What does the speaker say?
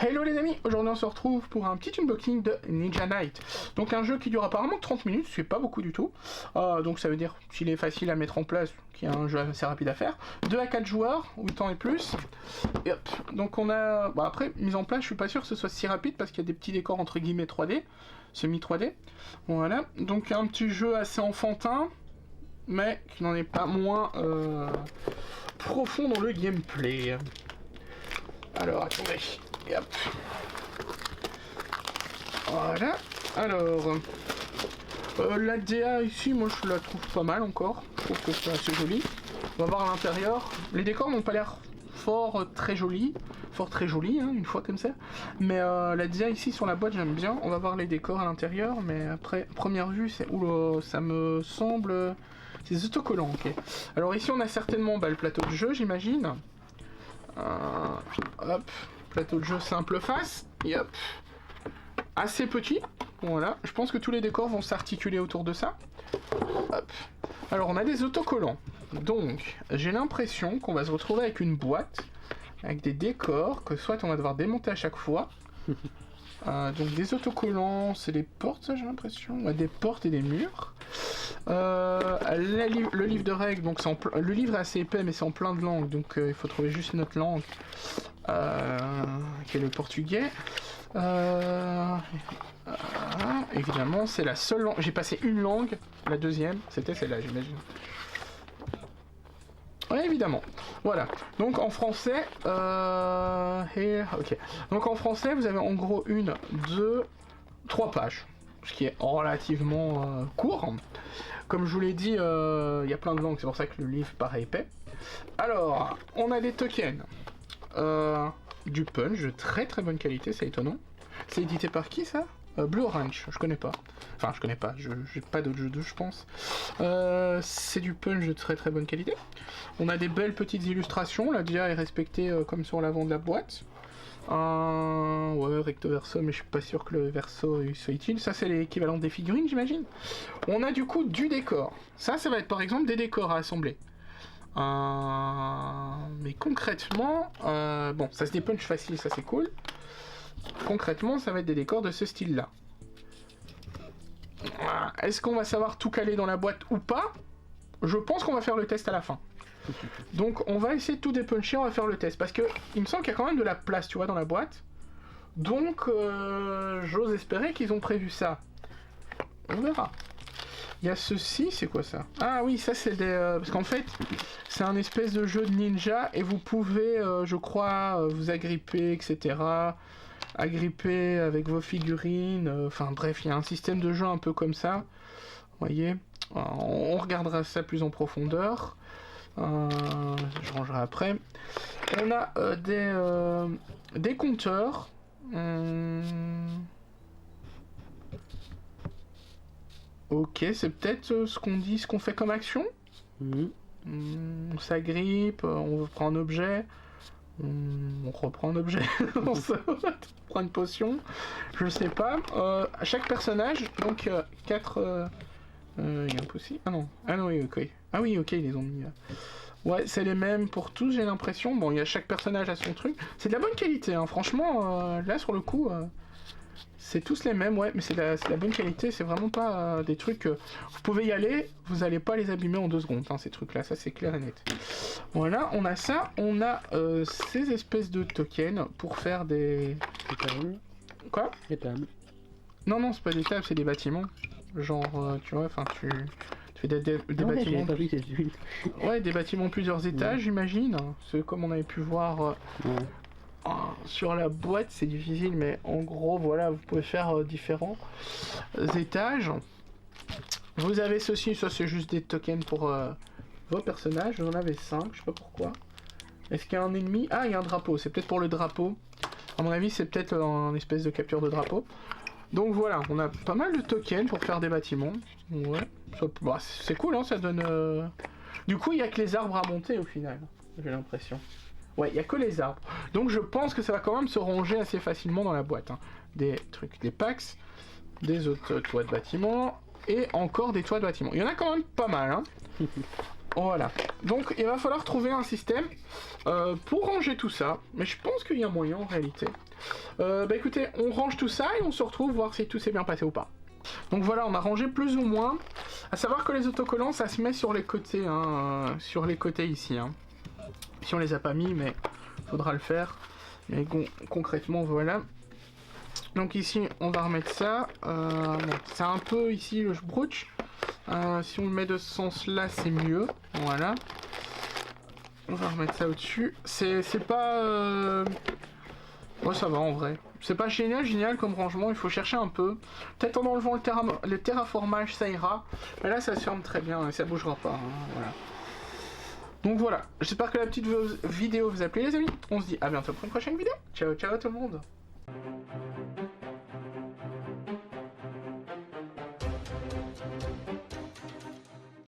Hello les amis, aujourd'hui on se retrouve pour un petit unboxing de Ninja Knight. Donc un jeu qui dure apparemment 30 minutes, c'est pas beaucoup du tout. Donc ça veut dire qu'il est facile à mettre en place, qu'il y a un jeu assez rapide à faire. 2 à 4 joueurs, 8 ans et plus. Et hop. Donc on a... Bon après, mise en place, je suis pas sûr que ce soit si rapide parce qu'il y a des petits décors entre guillemets 3D, semi 3D. Voilà, donc un petit jeu assez enfantin, mais qui n'en est pas moins profond dans le gameplay. Alors attendez, et hop. Voilà, alors la DA ici, moi je la trouve pas mal encore, je trouve que c'est assez joli. On va voir à l'intérieur, les décors n'ont pas l'air très jolis, hein, une fois comme ça, mais la DA ici sur la boîte j'aime bien. On va voir les décors à l'intérieur, mais après, première vue, c'est oula, ça me semble... c'est des autocollants, ok. Alors ici on a certainement le plateau de jeu, j'imagine. Hop, plateau de jeu simple face, et hop, assez petit, voilà, je pense que tous les décors vont s'articuler autour de ça. Hop. Alors on a des autocollants, donc j'ai l'impression qu'on va se retrouver avec une boîte, avec des décors, que soit on va devoir démonter à chaque fois. Donc des autocollants, c'est des portes, ça j'ai l'impression, ouais, des portes et des murs. Le livre de règles, donc le livre est assez épais mais c'est en plein de langues, donc il faut trouver juste notre langue, qui est le portugais. Évidemment c'est la seule langue, j'ai passé une langue, la deuxième, c'était celle-là j'imagine. Ouais, évidemment. Voilà. Donc en français, ok. Donc en français, vous avez en gros 1, 2, 3 pages, ce qui est relativement court. Comme je vous l'ai dit, il y a plein de langues, c'est pour ça que le livre paraît épais. Alors, on a des tokens, du punch de très très bonne qualité, c'est étonnant. C'est édité par qui ça? Blue Orange, je connais pas. Enfin, je connais pas, j'ai pas d'autres jeux d'eux, je pense. C'est du punch de très très bonne qualité. On a des belles petites illustrations, la DA est respectée comme sur l'avant de la boîte. Ouais, recto verso, mais je suis pas sûr que le verso soit utile. Ça, c'est l'équivalent des figurines, j'imagine. On a du coup du décor. Ça va être par exemple des décors à assembler. Mais concrètement, bon, ça se dépunch facile, ça c'est cool. Concrètement, ça va être des décors de ce style-là. Est-ce qu'on va savoir tout caler dans la boîte ou pas? Je pense qu'on va faire le test à la fin. Donc on va essayer de tout dépuncher, on va faire le test. Parce que il me semble qu'il y a quand même de la place, tu vois, dans la boîte. Donc j'ose espérer qu'ils ont prévu ça. On verra. Il y a ceci, c'est quoi ça? Ah oui, ça c'est des... parce qu'en fait, c'est un espèce de jeu de ninja et vous pouvez, je crois, vous agripper, etc. Agripper avec vos figurines, enfin bref, il y a un système de jeu un peu comme ça, vous voyez, on regardera ça plus en profondeur, je rangerai après. On a des compteurs, ok, c'est peut-être ce qu'on dit, ce qu'on fait comme action. On s'agrippe, on prend un objet, on reprend un objet, on prend une potion, je sais pas. À chaque personnage, donc 4... il y a un possible. Ah non, oui, ok. Ah oui, ok, ils les ont mis... Ouais, c'est les mêmes pour tous, j'ai l'impression. Bon, il y a chaque personnage à son truc. C'est de la bonne qualité, hein. Franchement, là, sur le coup... c'est tous les mêmes, ouais, mais c'est la bonne qualité, c'est vraiment pas des trucs... vous pouvez y aller, vous allez pas les abîmer en 2 secondes, hein, ces trucs-là, ça c'est clair et net. Voilà, on a ça, on a ces espèces de tokens pour faire des... Des tables. Quoi? Des tables. Non, c'est pas des tables, c'est des bâtiments. Genre, tu vois, enfin, tu fais des bâtiments... Pas vu, ouais, des bâtiments plusieurs étages, j'imagine. C'est comme on avait pu voir... sur la boîte, c'est difficile, mais en gros, voilà, vous pouvez faire différents étages. Vous avez ceci, ça c'est juste des tokens pour vos personnages. Vous en avez 5, je sais pas pourquoi. Est-ce qu'il y a un ennemi? Ah, il y a un drapeau, c'est peut-être pour le drapeau. À mon avis, c'est peut-être un espèce de capture de drapeau. Donc voilà, on a pas mal de tokens pour faire des bâtiments. Ouais, c'est cool, hein, ça donne... Du coup, il y a que les arbres à monter au final, j'ai l'impression. Ouais, il n'y a que les arbres. Donc je pense que ça va quand même se ranger assez facilement dans la boîte. Hein. Des trucs, des packs, des autres toits de bâtiments, et encore des toits de bâtiments. Il y en a quand même pas mal. Hein. Voilà. Donc il va falloir trouver un système pour ranger tout ça. Mais je pense qu'il y a moyen en réalité. Bah écoutez, on range tout ça et on se retrouve voir si tout s'est bien passé ou pas. Donc voilà, on a rangé plus ou moins. À savoir que les autocollants, ça se met sur les côtés, hein, sur les côtés ici. Hein. Si on les a pas mis, mais faudra le faire. Mais concrètement, voilà. Donc ici, on va remettre ça. Bon, c'est un peu ici le broutch. Si on le met de ce sens-là, c'est mieux. Voilà. On va remettre ça au-dessus. C'est pas... Ouais, ça va en vrai. C'est pas génial comme rangement, il faut chercher un peu. Peut-être en enlevant le terraformage, ça ira. Mais là, ça se ferme très bien et ça bougera pas. Hein, voilà. Donc voilà, j'espère que la petite vidéo vous a plu les amis. On se dit à bientôt pour une prochaine vidéo. Ciao ciao tout le monde.